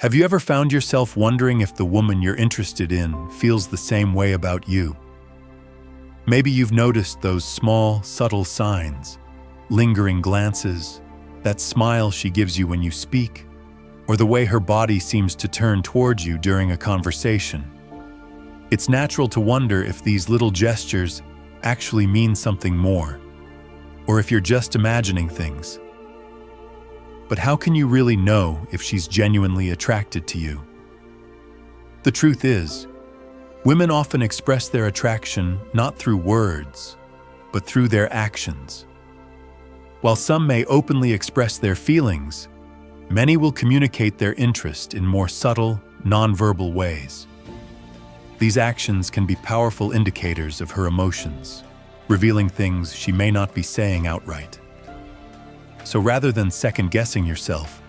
Have you ever found yourself wondering if the woman you're interested in feels the same way about you? Maybe you've noticed those small, subtle signs, lingering glances, that smile she gives you when you speak, or the way her body seems to turn towards you during a conversation. It's natural to wonder if these little gestures actually mean something more, or if you're just imagining things. But how can you really know if she's genuinely attracted to you? The truth is, women often express their attraction not through words, but through their actions. While some may openly express their feelings, many will communicate their interest in more subtle, nonverbal ways. These actions can be powerful indicators of her emotions, revealing things she may not be saying outright. So rather than second-guessing yourself,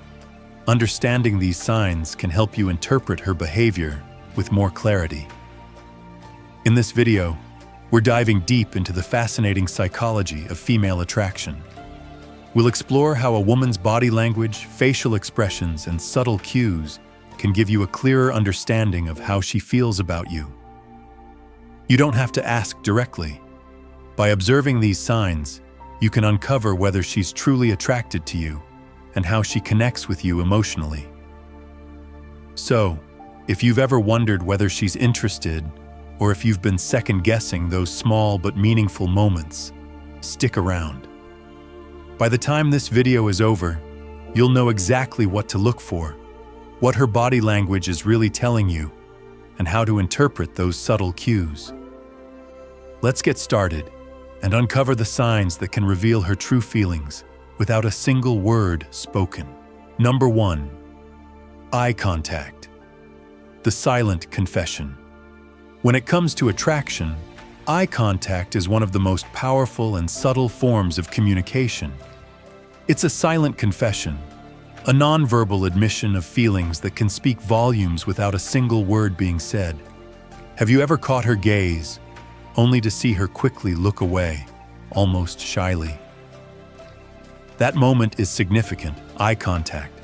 understanding these signs can help you interpret her behavior with more clarity. In this video, we're diving deep into the fascinating psychology of female attraction. We'll explore how a woman's body language, facial expressions, and subtle cues can give you a clearer understanding of how she feels about you. You don't have to ask directly. By observing these signs, you can uncover whether she's truly attracted to you and how she connects with you emotionally. So, if you've ever wondered whether she's interested, or if you've been second-guessing those small but meaningful moments, stick around. By the time this video is over, you'll know exactly what to look for, what her body language is really telling you, and how to interpret those subtle cues. Let's get started and uncover the signs that can reveal her true feelings without a single word spoken. Number 1. Eye contact. The silent confession. When it comes to attraction, eye contact is one of the most powerful and subtle forms of communication. It's a silent confession, a nonverbal admission of feelings that can speak volumes without a single word being said. Have you ever caught her gaze, only to see her quickly look away, almost shyly? That moment is significant. Eye contact,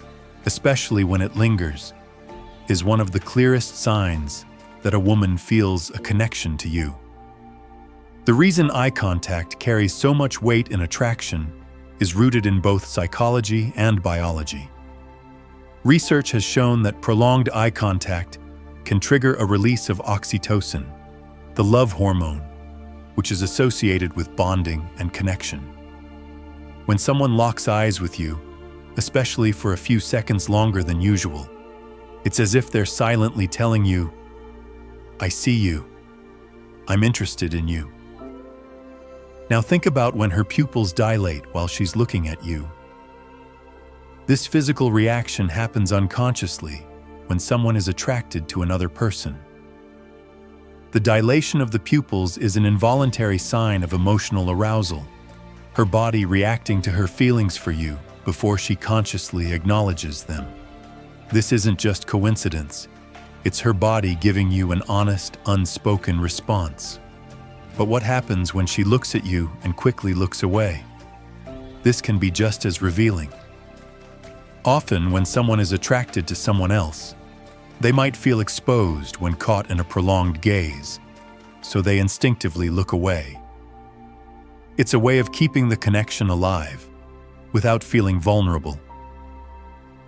especially when it lingers, is one of the clearest signs that a woman feels a connection to you. The reason eye contact carries so much weight in attraction is rooted in both psychology and biology. Research has shown that prolonged eye contact can trigger a release of oxytocin, the love hormone, which is associated with bonding and connection. When someone locks eyes with you, especially for a few seconds longer than usual, it's as if they're silently telling you, "I see you. I'm interested in you." Now think about when her pupils dilate while she's looking at you. This physical reaction happens unconsciously when someone is attracted to another person. The dilation of the pupils is an involuntary sign of emotional arousal, her body reacting to her feelings for you before she consciously acknowledges them. This isn't just coincidence. It's her body giving you an honest, unspoken response. But what happens when she looks at you and quickly looks away? This can be just as revealing. Often, when someone is attracted to someone else, they might feel exposed when caught in a prolonged gaze, so they instinctively look away. It's a way of keeping the connection alive, without feeling vulnerable.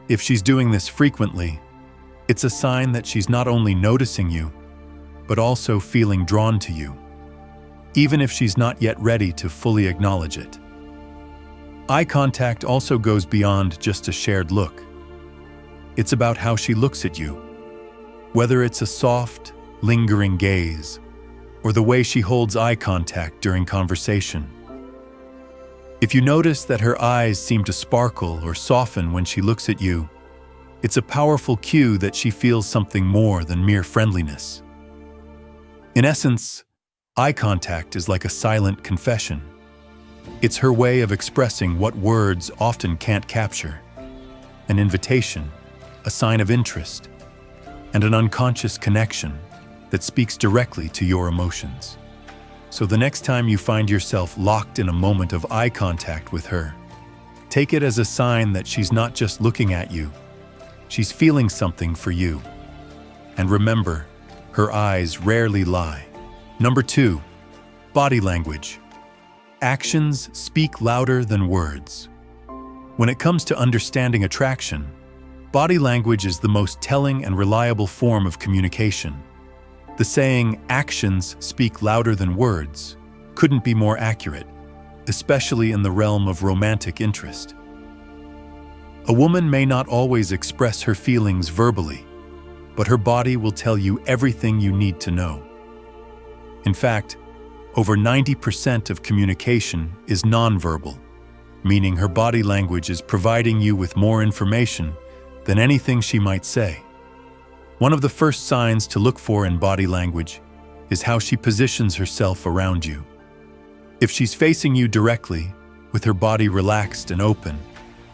If she's doing this frequently, it's a sign that she's not only noticing you, but also feeling drawn to you, even if she's not yet ready to fully acknowledge it. Eye contact also goes beyond just a shared look. It's about how she looks at you, whether it's a soft, lingering gaze, or the way she holds eye contact during conversation. If you notice that her eyes seem to sparkle or soften when she looks at you, it's a powerful cue that she feels something more than mere friendliness. In essence, eye contact is like a silent confession. It's her way of expressing what words often can't capture: an invitation, a sign of interest, and an unconscious connection that speaks directly to your emotions. So the next time you find yourself locked in a moment of eye contact with her, take it as a sign that she's not just looking at you, She's feeling something for you. And remember, her eyes rarely lie. Number 2, body language. Actions speak louder than words. When it comes to understanding attraction, body language is the most telling and reliable form of communication. The saying, "actions speak louder than words," couldn't be more accurate, especially in the realm of romantic interest. A woman may not always express her feelings verbally, but her body will tell you everything you need to know. In fact, over 90% of communication is nonverbal, meaning her body language is providing you with more information than anything she might say. One of the first signs to look for in body language is how she positions herself around you. If she's facing you directly, with her body relaxed and open,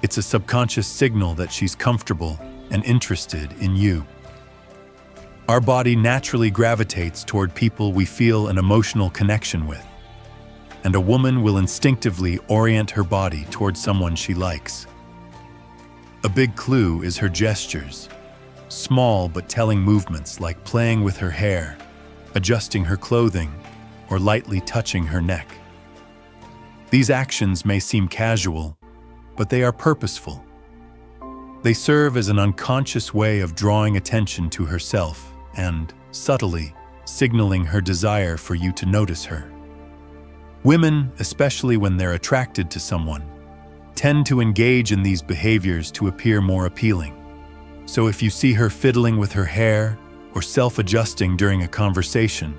it's a subconscious signal that she's comfortable and interested in you. Our body naturally gravitates toward people we feel an emotional connection with, and a woman will instinctively orient her body toward someone she likes. A big clue is her gestures, small but telling movements like playing with her hair, adjusting her clothing, or lightly touching her neck. These actions may seem casual, but they are purposeful. They serve as an unconscious way of drawing attention to herself and, subtly, signaling her desire for you to notice her. Women, especially when they're attracted to someone, tend to engage in these behaviors to appear more appealing. So if you see her fiddling with her hair or self-adjusting during a conversation,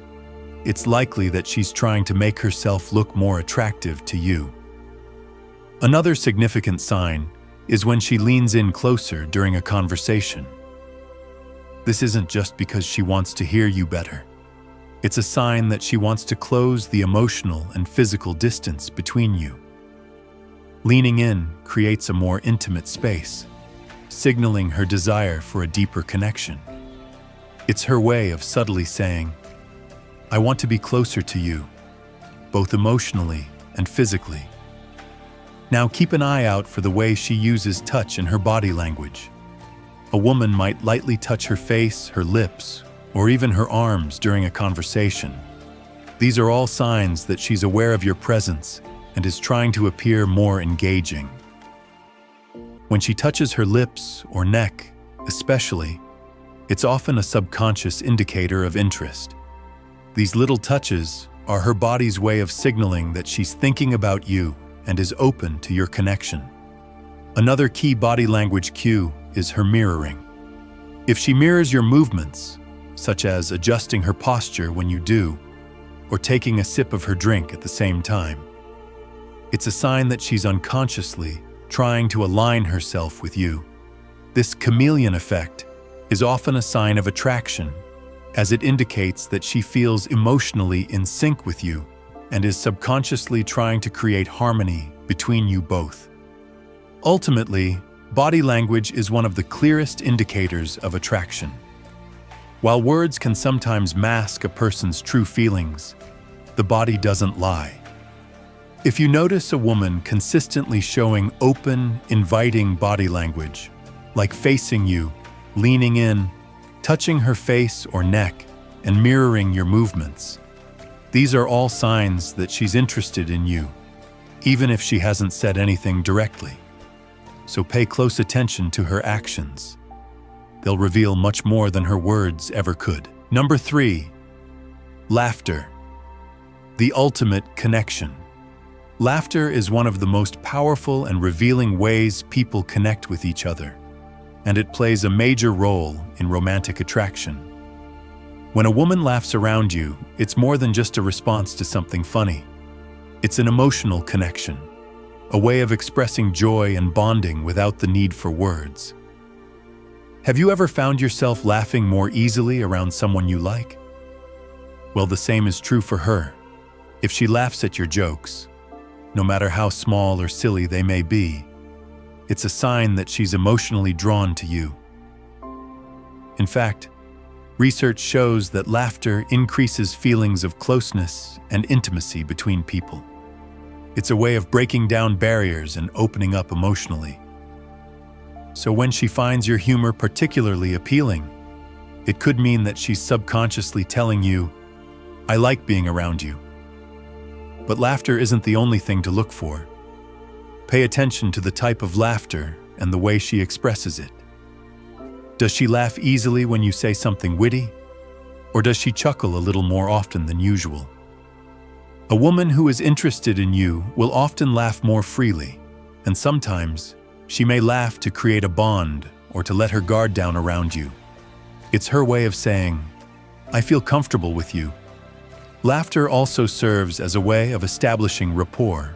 it's likely that she's trying to make herself look more attractive to you. Another significant sign is when she leans in closer during a conversation. This isn't just because she wants to hear you better. It's a sign that she wants to close the emotional and physical distance between you. Leaning in creates a more intimate space, signaling her desire for a deeper connection. It's her way of subtly saying, "I want to be closer to you, both emotionally and physically." Now keep an eye out for the way she uses touch in her body language. A woman might lightly touch her face, her lips, or even her arms during a conversation. These are all signs that she's aware of your presence and is trying to appear more engaging. When she touches her lips or neck, especially, it's often a subconscious indicator of interest. These little touches are her body's way of signaling that she's thinking about you and is open to your connection. Another key body language cue is her mirroring. If she mirrors your movements, such as adjusting her posture when you do, or taking a sip of her drink at the same time, it's a sign that she's unconsciously trying to align herself with you. This chameleon effect is often a sign of attraction, as it indicates that she feels emotionally in sync with you and is subconsciously trying to create harmony between you both. Ultimately, body language is one of the clearest indicators of attraction. While words can sometimes mask a person's true feelings, the body doesn't lie. If you notice a woman consistently showing open, inviting body language, like facing you, leaning in, touching her face or neck, and mirroring your movements, these are all signs that she's interested in you, even if she hasn't said anything directly. So pay close attention to her actions. They'll reveal much more than her words ever could. Number 3, laughter. The ultimate connection. Laughter is one of the most powerful and revealing ways people connect with each other, and it plays a major role in romantic attraction. When a woman laughs around you, it's more than just a response to something funny. It's an emotional connection, a way of expressing joy and bonding without the need for words. Have you ever found yourself laughing more easily around someone you like? Well, the same is true for her. If she laughs at your jokes, no matter how small or silly they may be, it's a sign that she's emotionally drawn to you. In fact, research shows that laughter increases feelings of closeness and intimacy between people. It's a way of breaking down barriers and opening up emotionally. So when she finds your humor particularly appealing, it could mean that she's subconsciously telling you, "I like being around you." But laughter isn't the only thing to look for. Pay attention to the type of laughter and the way she expresses it. Does she laugh easily when you say something witty? Or does she chuckle a little more often than usual? A woman who is interested in you will often laugh more freely, and sometimes she may laugh to create a bond or to let her guard down around you. It's her way of saying, "I feel comfortable with you." Laughter also serves as a way of establishing rapport.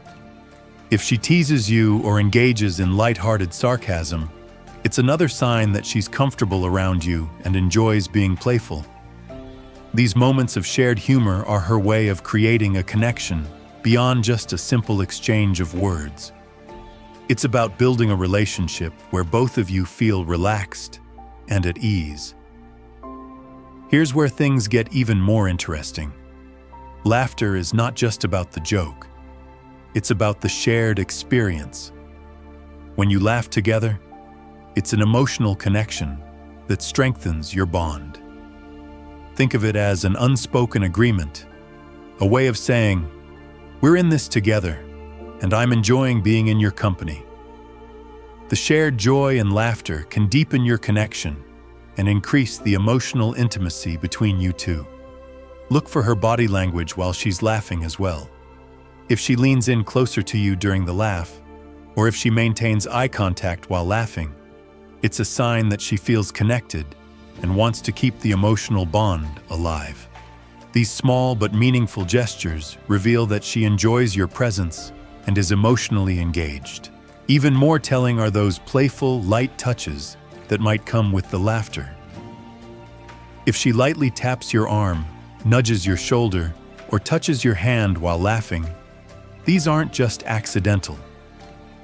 If she teases you or engages in light-hearted sarcasm, it's another sign that she's comfortable around you and enjoys being playful. These moments of shared humor are her way of creating a connection beyond just a simple exchange of words. It's about building a relationship where both of you feel relaxed and at ease. Here's where things get even more interesting. Laughter is not just about the joke. It's about the shared experience. When you laugh together, it's an emotional connection that strengthens your bond. Think of it as an unspoken agreement, a way of saying, "We're in this together, and I'm enjoying being in your company." The shared joy and laughter can deepen your connection and increase the emotional intimacy between you two. Look for her body language while she's laughing as well. If she leans in closer to you during the laugh, or if she maintains eye contact while laughing, it's a sign that she feels connected and wants to keep the emotional bond alive. These small but meaningful gestures reveal that she enjoys your presence and is emotionally engaged. Even more telling are those playful, light touches that might come with the laughter. If she lightly taps your arm, nudges your shoulder, or touches your hand while laughing, these aren't just accidental.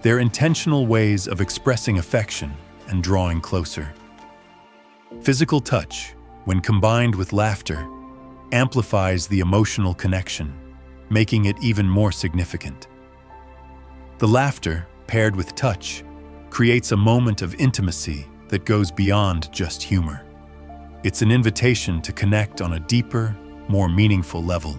They're intentional ways of expressing affection and drawing closer. Physical touch, when combined with laughter, amplifies the emotional connection, making it even more significant. The laughter, paired with touch, creates a moment of intimacy that goes beyond just humor. It's an invitation to connect on a deeper, more meaningful level.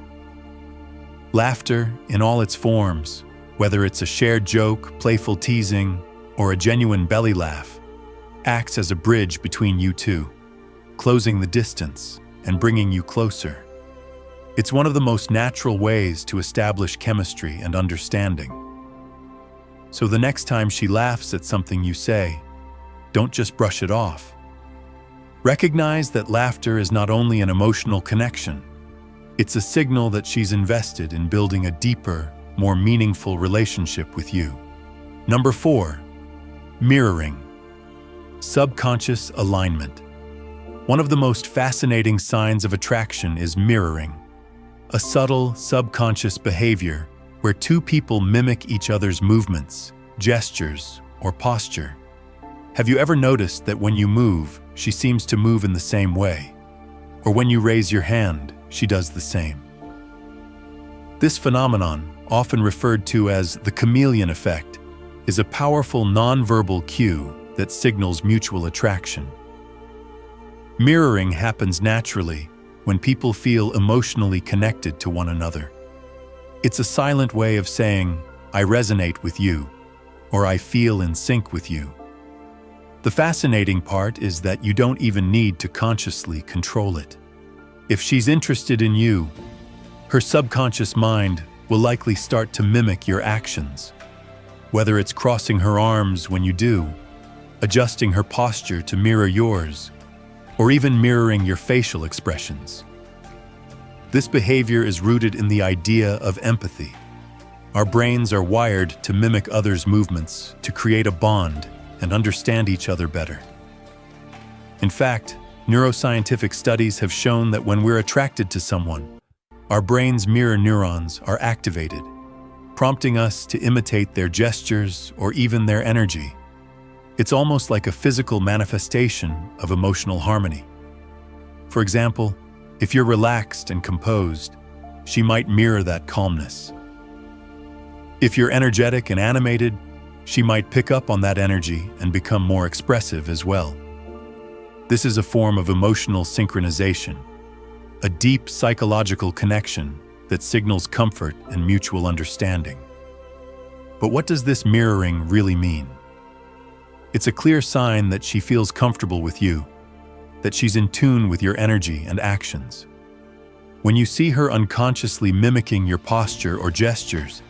Laughter, in all its forms, whether it's a shared joke, playful teasing, or a genuine belly laugh, acts as a bridge between you two, closing the distance and bringing you closer. It's one of the most natural ways to establish chemistry and understanding. So the next time she laughs at something you say, don't just brush it off. Recognize that laughter is not only an emotional connection, it's a signal that she's invested in building a deeper, more meaningful relationship with you. Number 4, mirroring. Subconscious alignment. One of the most fascinating signs of attraction is mirroring, a subtle, subconscious behavior where two people mimic each other's movements, gestures, or posture. Have you ever noticed that when you move, she seems to move in the same way? Or when you raise your hand, she does the same. This phenomenon, often referred to as the chameleon effect, is a powerful nonverbal cue that signals mutual attraction. Mirroring happens naturally when people feel emotionally connected to one another. It's a silent way of saying, "I resonate with you," or "I feel in sync with you." The fascinating part is that you don't even need to consciously control it. If she's interested in you, her subconscious mind will likely start to mimic your actions, whether it's crossing her arms when you do, adjusting her posture to mirror yours, or even mirroring your facial expressions. This behavior is rooted in the idea of empathy. Our brains are wired to mimic others' movements to create a bond and understand each other better. In fact, neuroscientific studies have shown that when we're attracted to someone, our brain's mirror neurons are activated, prompting us to imitate their gestures or even their energy. It's almost like a physical manifestation of emotional harmony. For example, if you're relaxed and composed, she might mirror that calmness. If you're energetic and animated, She might pick up on that energy and become more expressive as well. This is a form of emotional synchronization, a deep psychological connection that signals comfort and mutual understanding. But what does this mirroring really mean? It's a clear sign that she feels comfortable with you, that she's in tune with your energy and actions. When you see her unconsciously mimicking your posture or gestures,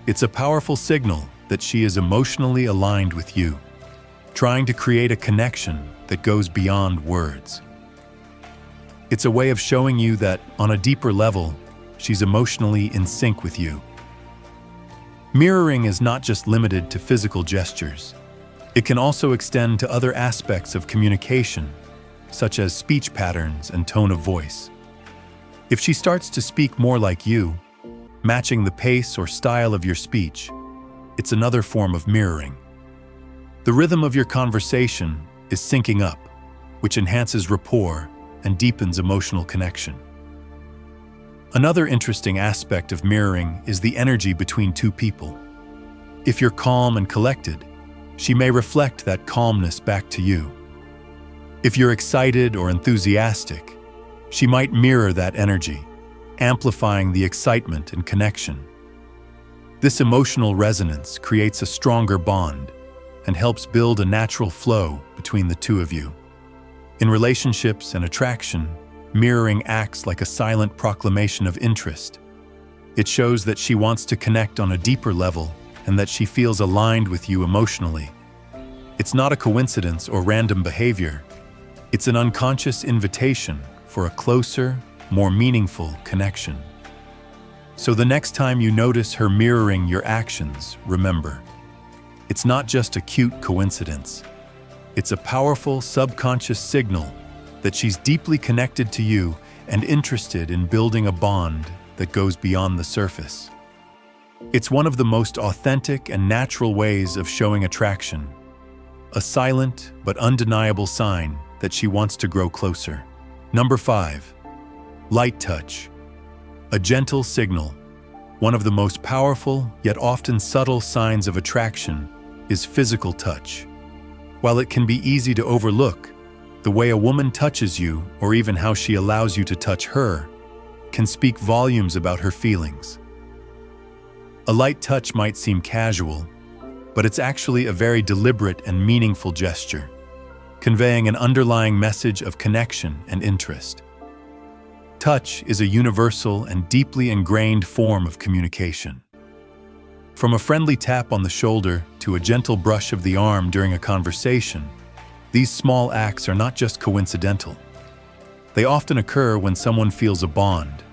it's a powerful signal that she is emotionally aligned with you, trying to create a connection that goes beyond words. It's a way of showing you that, on a deeper level, she's emotionally in sync with you. Mirroring is not just limited to physical gestures. It can also extend to other aspects of communication, such as speech patterns and tone of voice. If she starts to speak more like you, matching the pace or style of your speech, it's another form of mirroring. The rhythm of your conversation is syncing up, which enhances rapport and deepens emotional connection. Another interesting aspect of mirroring is the energy between two people. If you're calm and collected, she may reflect that calmness back to you. If you're excited or enthusiastic, she might mirror that energy, amplifying the excitement and connection. This emotional resonance creates a stronger bond and helps build a natural flow between the two of you. In relationships and attraction, mirroring acts like a silent proclamation of interest. It shows that she wants to connect on a deeper level and that she feels aligned with you emotionally. It's not a coincidence or random behavior. It's an unconscious invitation for a closer, more meaningful connection. So the next time you notice her mirroring your actions, remember, it's not just a cute coincidence. It's a powerful subconscious signal that she's deeply connected to you and interested in building a bond that goes beyond the surface. It's one of the most authentic and natural ways of showing attraction, a silent but undeniable sign that she wants to grow closer. Number 5. Light touch. A gentle signal. One of the most powerful yet often subtle signs of attraction is physical touch. While it can be easy to overlook, the way a woman touches you, or even how she allows you to touch her, can speak volumes about her feelings. A light touch might seem casual, but it's actually a very deliberate and meaningful gesture, conveying an underlying message of connection and interest. Touch is a universal and deeply ingrained form of communication. From a friendly tap on the shoulder to a gentle brush of the arm during a conversation, these small acts are not just coincidental. They often occur when someone feels a bond,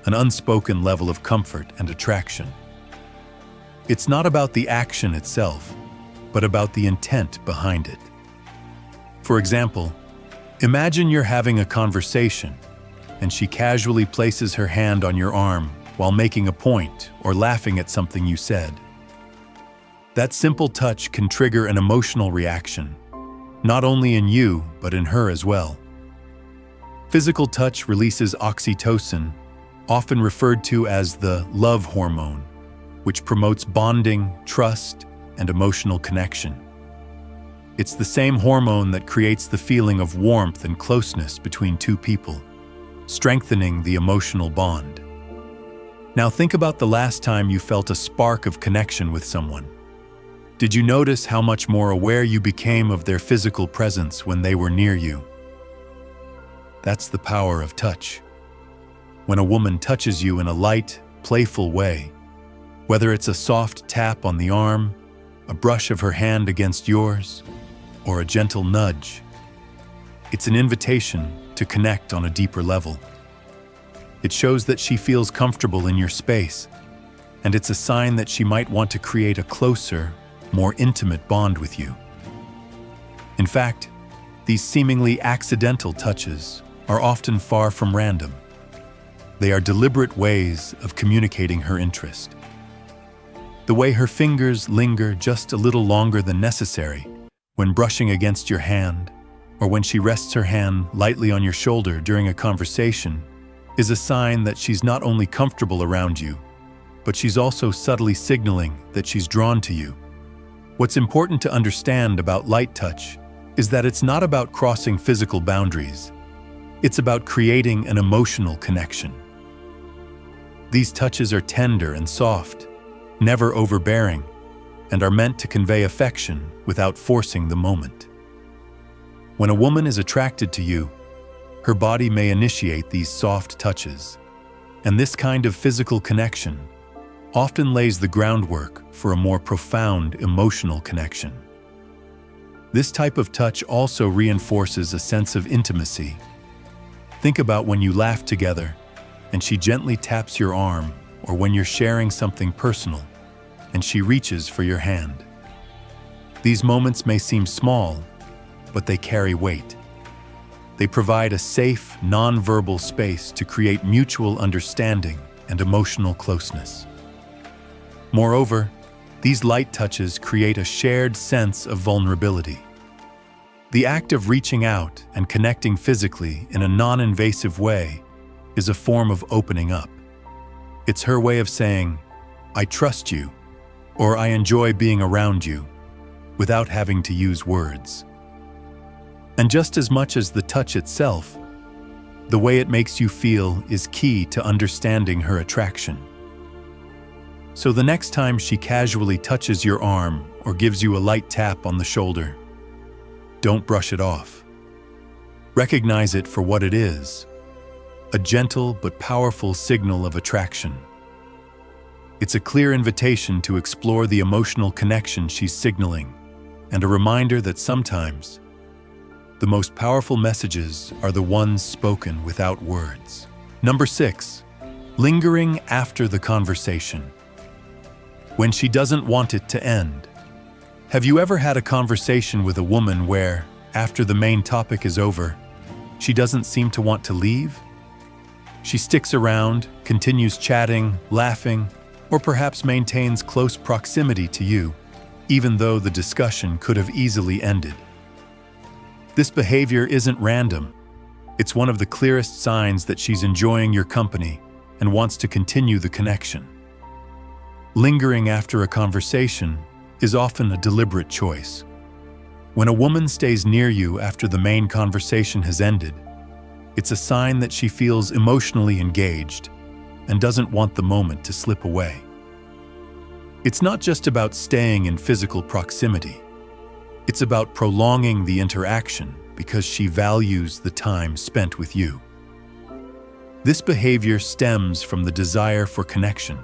an unspoken level of comfort and attraction. It's not about the action itself, but about the intent behind it. For example, imagine you're having a conversation and she casually places her hand on your arm while making a point or laughing at something you said. That simple touch can trigger an emotional reaction, not only in you, but in her as well. Physical touch releases oxytocin, often referred to as the love hormone, which promotes bonding, trust, and emotional connection. It's the same hormone that creates the feeling of warmth and closeness between two people, strengthening the emotional bond. Now think about the last time you felt a spark of connection with someone. Did you notice how much more aware you became of their physical presence when they were near you? That's the power of touch. When a woman touches you in a light, playful way, whether it's a soft tap on the arm, a brush of her hand against yours, or a gentle nudge, it's an invitation to connect on a deeper level. It shows that she feels comfortable in your space, and it's a sign that she might want to create a closer, more intimate bond with you. In fact, these seemingly accidental touches are often far from random. They are deliberate ways of communicating her interest. The way her fingers linger just a little longer than necessary when brushing against your hand, or when she rests her hand lightly on your shoulder during a conversation, is a sign that she's not only comfortable around you, but she's also subtly signaling that she's drawn to you. What's important to understand about light touch is that it's not about crossing physical boundaries. It's about creating an emotional connection. These touches are tender and soft, never overbearing, and are meant to convey affection without forcing the moment. When a woman is attracted to you, her body may initiate these soft touches, and this kind of physical connection often lays the groundwork for a more profound emotional connection. This type of touch also reinforces a sense of intimacy. Think about when you laugh together and she gently taps your arm, or when you're sharing something personal and she reaches for your hand. These moments may seem small, but they carry weight. They provide a safe, non-verbal space to create mutual understanding and emotional closeness. Moreover, these light touches create a shared sense of vulnerability. The act of reaching out and connecting physically in a non-invasive way is a form of opening up. It's her way of saying, "I trust you," or "I enjoy being around you," without having to use words. And just as much as the touch itself, the way it makes you feel is key to understanding her attraction. So the next time she casually touches your arm or gives you a light tap on the shoulder, don't brush it off. Recognize it for what it is, a gentle but powerful signal of attraction. It's a clear invitation to explore the emotional connection she's signaling, and a reminder that sometimes the most powerful messages are the ones spoken without words. Number 6, lingering after the conversation. When she doesn't want it to end. Have you ever had a conversation with a woman where, after the main topic is over, she doesn't seem to want to leave? She sticks around, continues chatting, laughing, or perhaps maintains close proximity to you, even though the discussion could have easily ended. This behavior isn't random. It's one of the clearest signs that she's enjoying your company and wants to continue the connection. Lingering after a conversation is often a deliberate choice. When a woman stays near you after the main conversation has ended, it's a sign that she feels emotionally engaged and doesn't want the moment to slip away. It's not just about staying in physical proximity. It's about prolonging the interaction because she values the time spent with you. This behavior stems from the desire for connection.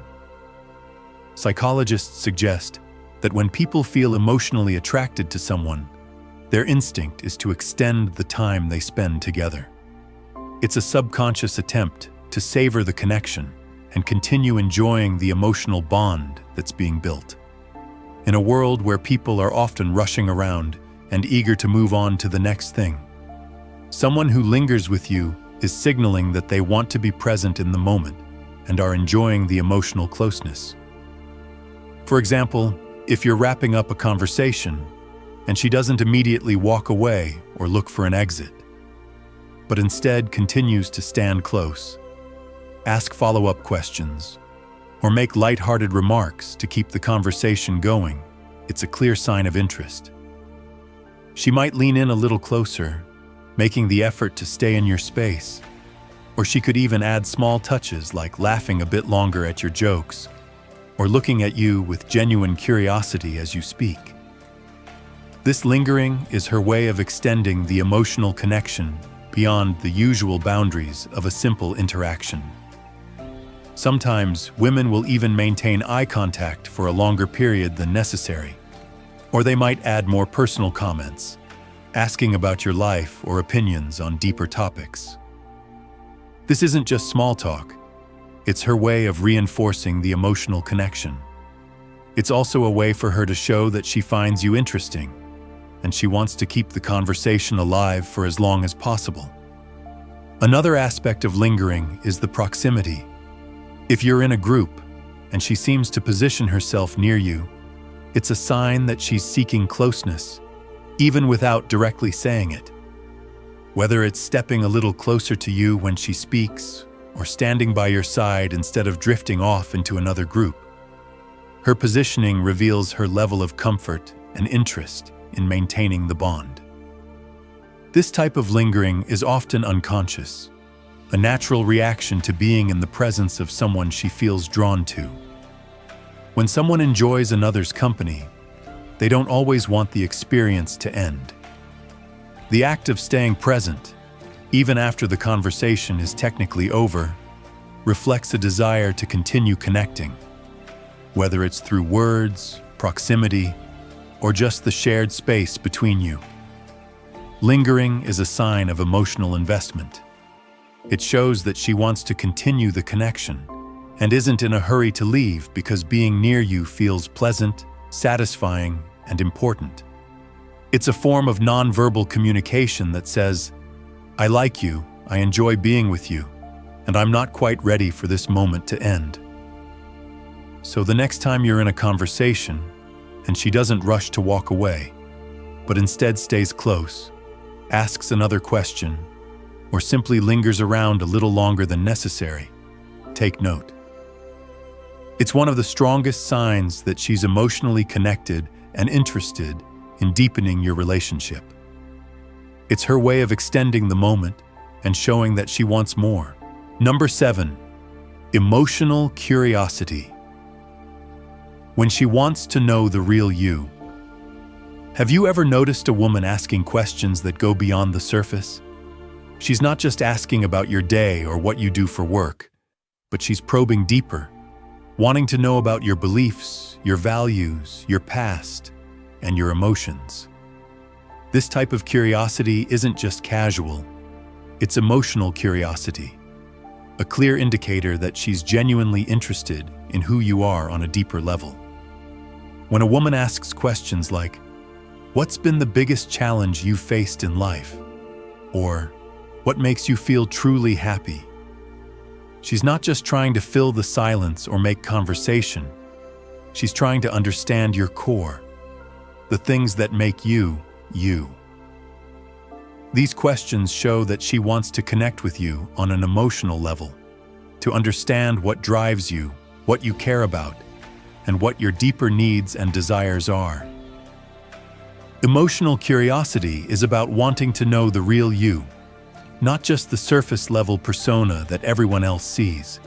Psychologists suggest that when people feel emotionally attracted to someone, their instinct is to extend the time they spend together. It's a subconscious attempt to savor the connection and continue enjoying the emotional bond that's being built. In a world where people are often rushing around and eager to move on to the next thing, someone who lingers with you is signaling that they want to be present in the moment and are enjoying the emotional closeness. For example, if you're wrapping up a conversation and she doesn't immediately walk away or look for an exit, but instead continues to stand close, ask follow-up questions, or make lighthearted remarks to keep the conversation going, it's a clear sign of interest. She might lean in a little closer, making the effort to stay in your space, or she could even add small touches like laughing a bit longer at your jokes, or looking at you with genuine curiosity as you speak. This lingering is her way of extending the emotional connection beyond the usual boundaries of a simple interaction. Sometimes women will even maintain eye contact for a longer period than necessary, or they might add more personal comments, asking about your life or opinions on deeper topics. This isn't just small talk. It's her way of reinforcing the emotional connection. It's also a way for her to show that she finds you interesting, and she wants to keep the conversation alive for as long as possible. Another aspect of lingering is the proximity. If you're in a group and she seems to position herself near you, it's a sign that she's seeking closeness, even without directly saying it. Whether it's stepping a little closer to you when she speaks, or standing by your side instead of drifting off into another group, her positioning reveals her level of comfort and interest in maintaining the bond. This type of lingering is often unconscious, a natural reaction to being in the presence of someone she feels drawn to. When someone enjoys another's company, they don't always want the experience to end. The act of staying present, even after the conversation is technically over, reflects a desire to continue connecting, whether it's through words, proximity, or just the shared space between you. Lingering is a sign of emotional investment. It shows that she wants to continue the connection and isn't in a hurry to leave because being near you feels pleasant, satisfying, and important. It's a form of nonverbal communication that says, "I like you, I enjoy being with you, and I'm not quite ready for this moment to end." So the next time you're in a conversation and she doesn't rush to walk away, but instead stays close, asks another question, or simply lingers around a little longer than necessary, take note. It's one of the strongest signs that she's emotionally connected and interested in deepening your relationship. It's her way of extending the moment and showing that she wants more. Number 7, emotional curiosity. When she wants to know the real you. Have you ever noticed a woman asking questions that go beyond the surface? She's not just asking about your day or what you do for work, but she's probing deeper, wanting to know about your beliefs, your values, your past, and your emotions. This type of curiosity isn't just casual, it's emotional curiosity, a clear indicator that she's genuinely interested in who you are on a deeper level. When a woman asks questions like, "What's been the biggest challenge you've faced in life?" or "What makes you feel truly happy?" she's not just trying to fill the silence or make conversation. She's trying to understand your core, the things that make you, you. These questions show that she wants to connect with you on an emotional level, to understand what drives you, what you care about, and what your deeper needs and desires are. Emotional curiosity is about wanting to know the real you, not just the surface-level persona that everyone else sees.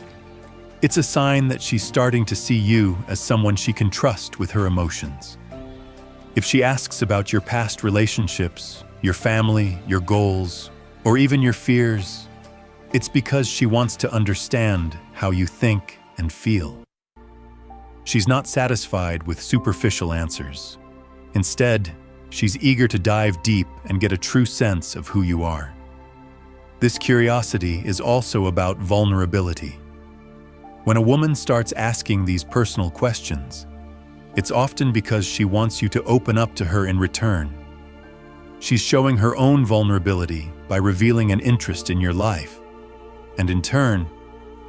It's a sign that she's starting to see you as someone she can trust with her emotions. If she asks about your past relationships, your family, your goals, or even your fears, it's because she wants to understand how you think and feel. She's not satisfied with superficial answers. Instead, she's eager to dive deep and get a true sense of who you are. This curiosity is also about vulnerability. When a woman starts asking these personal questions, it's often because she wants you to open up to her in return. She's showing her own vulnerability by revealing an interest in your life, and in turn,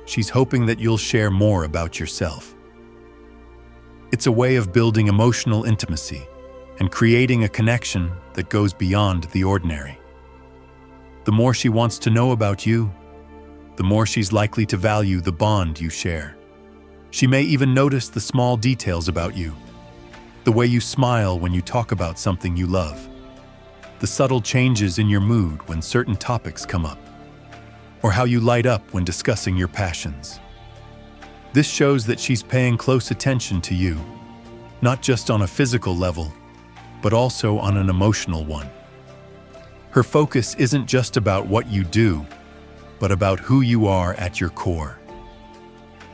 she's hoping that you'll share more about yourself. It's a way of building emotional intimacy and creating a connection that goes beyond the ordinary. The more she wants to know about you, the more she's likely to value the bond you share. She may even notice the small details about you, the way you smile when you talk about something you love, the subtle changes in your mood when certain topics come up, or how you light up when discussing your passions. This shows that she's paying close attention to you, not just on a physical level, but also on an emotional one. Her focus isn't just about what you do, but about who you are at your core.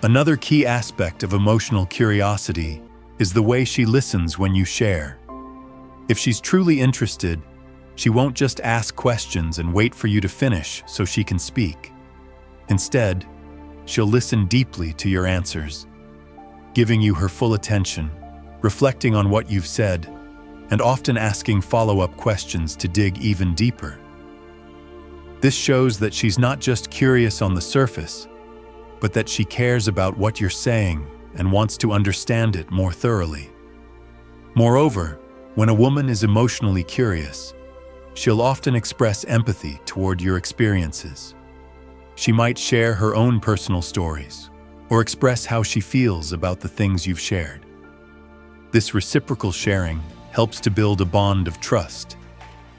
Another key aspect of emotional curiosity is the way she listens when you share. If she's truly interested, she won't just ask questions and wait for you to finish so she can speak. Instead, she'll listen deeply to your answers, giving you her full attention, reflecting on what you've said, and often asking follow-up questions to dig even deeper. This shows that she's not just curious on the surface, but that she cares about what you're saying and wants to understand it more thoroughly. Moreover, when a woman is emotionally curious, she'll often express empathy toward your experiences. She might share her own personal stories or express how she feels about the things you've shared. This reciprocal sharing helps to build a bond of trust,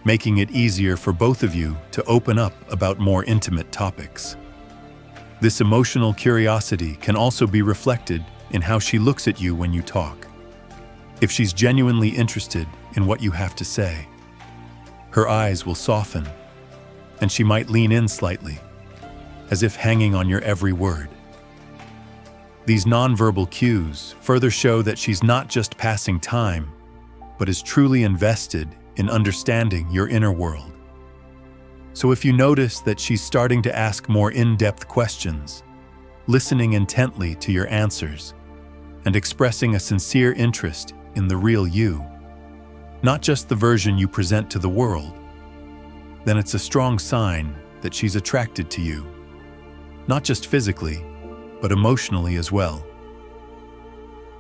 making it easier for both of you to open up about more intimate topics. This emotional curiosity can also be reflected in how she looks at you when you talk. If she's genuinely interested in what you have to say, her eyes will soften, and she might lean in slightly, as if hanging on your every word. These nonverbal cues further show that she's not just passing time, but is truly invested in understanding your inner world. So if you notice that she's starting to ask more in-depth questions, listening intently to your answers, and expressing a sincere interest in the real you, not just the version you present to the world, then it's a strong sign that she's attracted to you, not just physically, but emotionally as well.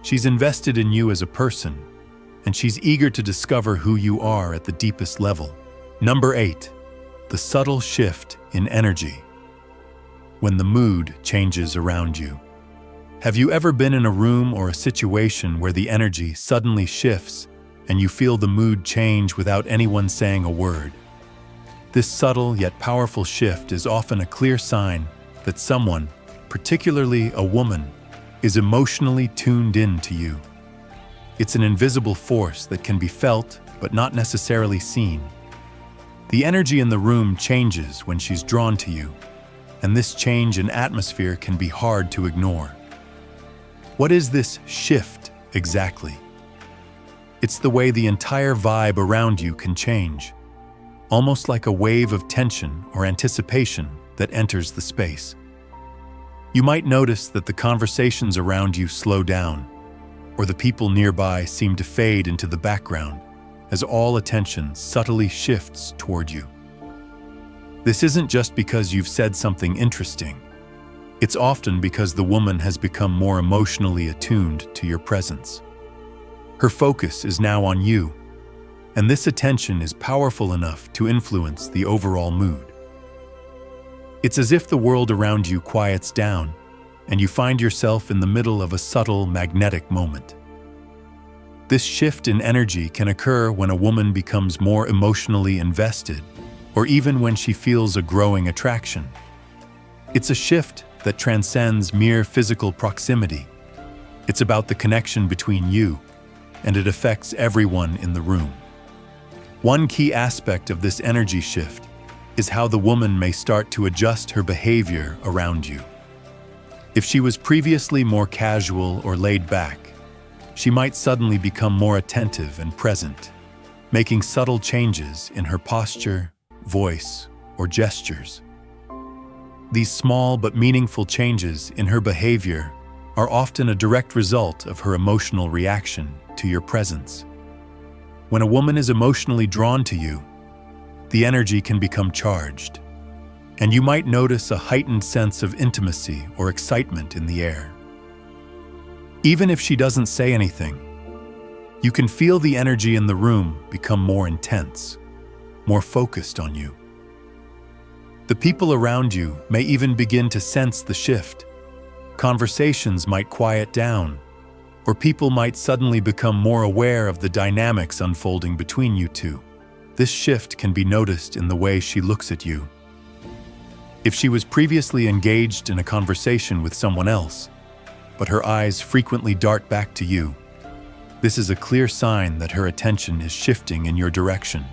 She's invested in you as a person, and she's eager to discover who you are at the deepest level. Number 8, the subtle shift in energy. When the mood changes around you. Have you ever been in a room or a situation where the energy suddenly shifts and you feel the mood change without anyone saying a word? This subtle yet powerful shift is often a clear sign that someone, particularly a woman, is emotionally tuned in to you. It's an invisible force that can be felt but not necessarily seen. The energy in the room changes when she's drawn to you, and this change in atmosphere can be hard to ignore. What is this shift exactly? It's the way the entire vibe around you can change, almost like a wave of tension or anticipation that enters the space. You might notice that the conversations around you slow down, or the people nearby seem to fade into the background as all attention subtly shifts toward you. This isn't just because you've said something interesting. It's often because the woman has become more emotionally attuned to your presence. Her focus is now on you, and this attention is powerful enough to influence the overall mood. It's as if the world around you quiets down, and you find yourself in the middle of a subtle magnetic moment. This shift in energy can occur when a woman becomes more emotionally invested, or even when she feels a growing attraction. It's a shift that transcends mere physical proximity. It's about the connection between you, and it affects everyone in the room. One key aspect of this energy shift is how the woman may start to adjust her behavior around you. If she was previously more casual or laid back, she might suddenly become more attentive and present, making subtle changes in her posture, voice, or gestures. These small but meaningful changes in her behavior are often a direct result of her emotional reaction to your presence. When a woman is emotionally drawn to you, the energy can become charged, and you might notice a heightened sense of intimacy or excitement in the air. Even if she doesn't say anything, you can feel the energy in the room become more intense, more focused on you. The people around you may even begin to sense the shift. Conversations might quiet down, or people might suddenly become more aware of the dynamics unfolding between you two. This shift can be noticed in the way she looks at you. If she was previously engaged in a conversation with someone else, but her eyes frequently dart back to you, this is a clear sign that her attention is shifting in your direction.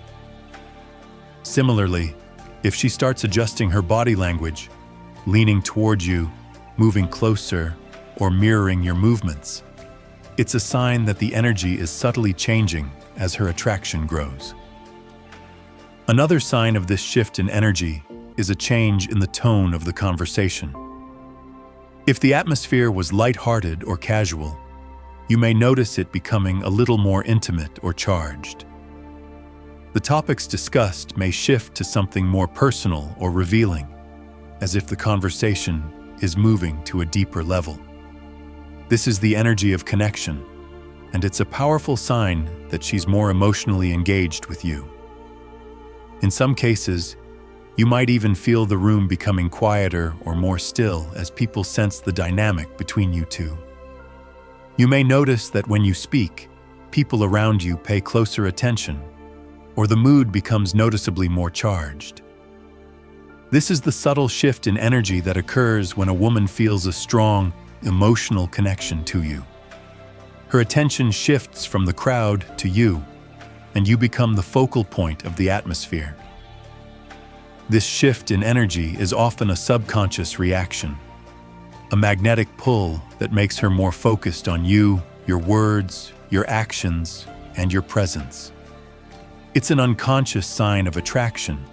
Similarly, if she starts adjusting her body language, leaning toward you, moving closer, or mirroring your movements, it's a sign that the energy is subtly changing as her attraction grows. Another sign of this shift in energy is a change in the tone of the conversation. If the atmosphere was lighthearted or casual, you may notice it becoming a little more intimate or charged. The topics discussed may shift to something more personal or revealing, as if the conversation is moving to a deeper level. This is the energy of connection, and it's a powerful sign that she's more emotionally engaged with you. In some cases, you might even feel the room becoming quieter or more still as people sense the dynamic between you two. You may notice that when you speak, people around you pay closer attention, or the mood becomes noticeably more charged. This is the subtle shift in energy that occurs when a woman feels a strong, emotional connection to you. Her attention shifts from the crowd to you, and you become the focal point of the atmosphere. This shift in energy is often a subconscious reaction, a magnetic pull that makes her more focused on you, your words, your actions, and your presence. It's an unconscious sign of attraction,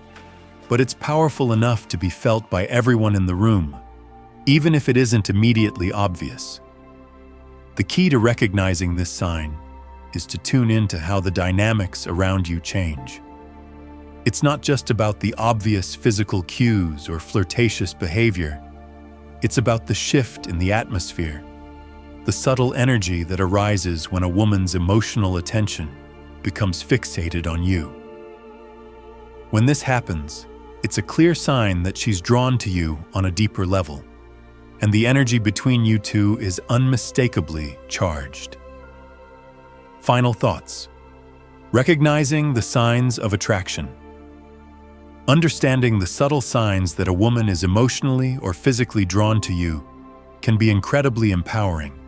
but it's powerful enough to be felt by everyone in the room, even if it isn't immediately obvious. The key to recognizing this sign is to tune into how the dynamics around you change. It's not just about the obvious physical cues or flirtatious behavior. It's about the shift in the atmosphere, the subtle energy that arises when a woman's emotional attention becomes fixated on you. When this happens, it's a clear sign that she's drawn to you on a deeper level, and the energy between you two is unmistakably charged. Final thoughts. Recognizing the signs of attraction. Understanding the subtle signs that a woman is emotionally or physically drawn to you can be incredibly empowering.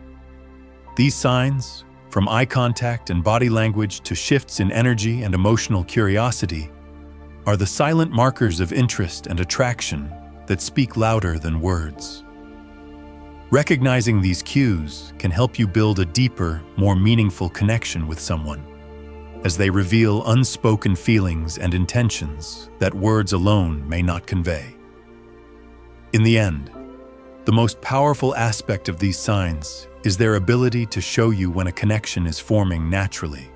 These signs, from eye contact and body language to shifts in energy and emotional curiosity, are the silent markers of interest and attraction that speak louder than words. Recognizing these cues can help you build a deeper, more meaningful connection with someone, as they reveal unspoken feelings and intentions that words alone may not convey. In the end, the most powerful aspect of these signs is their ability to show you when a connection is forming naturally.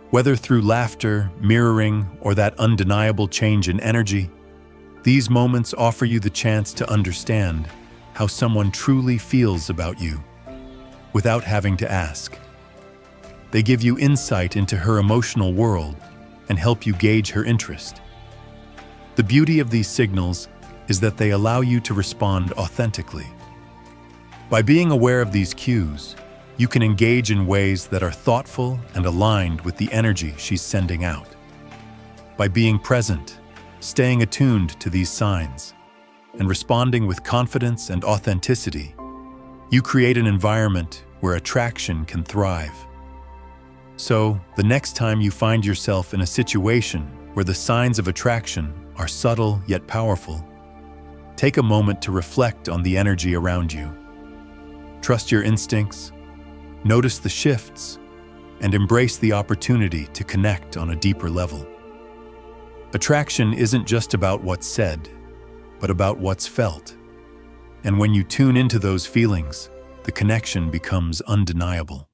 Whether through laughter, mirroring, or that undeniable change in energy, these moments offer you the chance to understand how someone truly feels about you, without having to ask. They give you insight into her emotional world and help you gauge her interest. The beauty of these signals is that they allow you to respond authentically. By being aware of these cues, you can engage in ways that are thoughtful and aligned with the energy she's sending out. By being present, staying attuned to these signs, and responding with confidence and authenticity, you create an environment where attraction can thrive. So, the next time you find yourself in a situation where the signs of attraction are subtle yet powerful, take a moment to reflect on the energy around you. Trust your instincts, notice the shifts, and embrace the opportunity to connect on a deeper level. Attraction isn't just about what's said, but about what's felt. And when you tune into those feelings, the connection becomes undeniable.